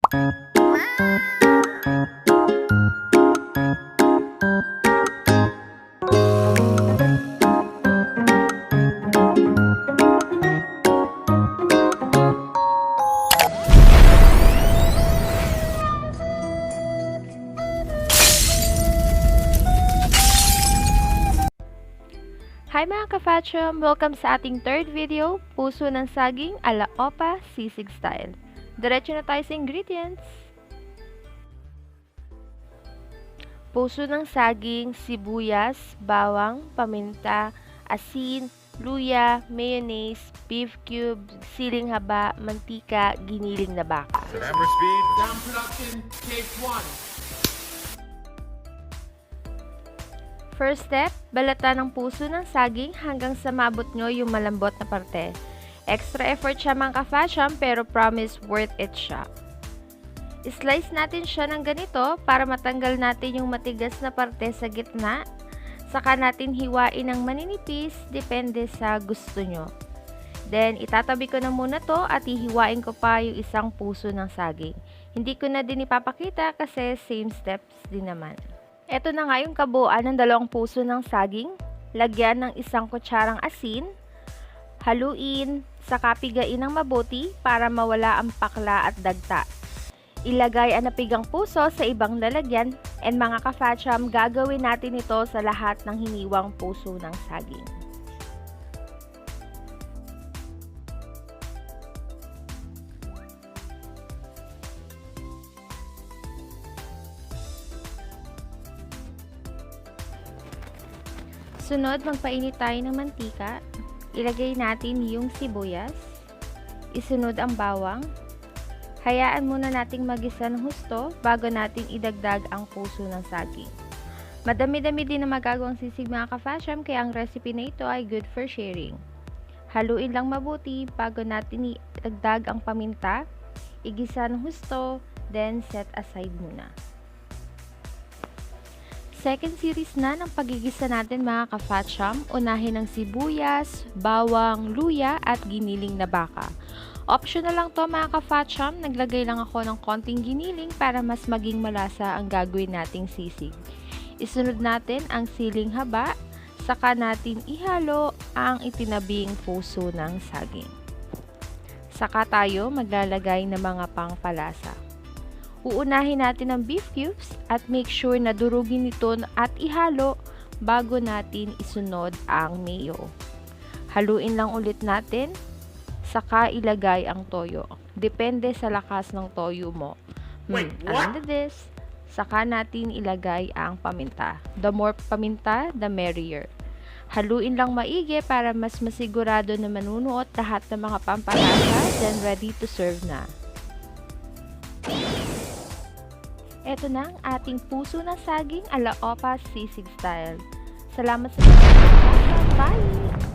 Hi mga ka-Fatchum! Welcome sa ating third video, puso ng saging ala Opa sisig style. Diretso na tayo sa ingredients. Puso ng saging, sibuyas, bawang, paminta, asin, luya, mayonnaise, beef cube, siling haba, mantika, giniling na baka. Camera speed. Sound production, take 1. First step, balatan ng puso ng saging hanggang sa maabot nyo yung malambot na parte. Extra effort siya mga ka-Fatchum pero promise worth it siya. Slice natin siya ng ganito para matanggal natin yung matigas na parte sa gitna. Saka natin hiwain ng maninipis, depende sa gusto nyo. Then, itatabi ko na muna to at hihiwain ko pa yung isang puso ng saging. Hindi ko na din ipapakita kasi same steps din naman. Ito na nga yung kabuuan ng 2 puso ng saging. Lagyan ng 1 kutsarang asin. Haluin, saka pigain ng mabuti para mawala ang pakla at dagta. Ilagay ang napigang puso sa ibang lalagyan and mga ka-Fatchum, gagawin natin ito sa lahat ng hiniwang puso ng saging. Sunod, magpainit tayo ng mantika. Ilagay natin yung sibuyas. Isunod ang bawang. Hayaan muna nating magisa ng husto bago natin idagdag ang puso ng saging. Madami-dami din na magagawang sisig mga ka-Fatchum kaya ang recipe na ito ay good for sharing. Haluin lang mabuti bago natin idagdag ang paminta. Igisa ng husto, then set aside muna. Second series na ng pagigisa natin mga ka-Fatchum, unahin ng sibuyas, bawang, luya at giniling na baka. Optional lang to mga ka-Fatchum, naglagay lang ako ng konting giniling para mas maging malasa ang gagawin nating sisig. Isunod natin ang siling haba, saka natin ihalo ang itinabing puso ng saging. Saka tayo maglalagay ng mga pangpalasa. Uunahin natin ang beef cubes at make sure na durugin ito at ihalo bago natin isunod ang mayo. Haluin lang ulit natin, saka ilagay ang toyo. Depende sa lakas ng toyo mo. And this, saka natin ilagay ang paminta. The more paminta, the merrier. Haluin lang maigi para mas masigurado na manunuot lahat ng mga pampalasa, then ready to serve na. Ito na ang ating puso na saging ala Opa sisig style. Salamat sa pagkakas. Bye!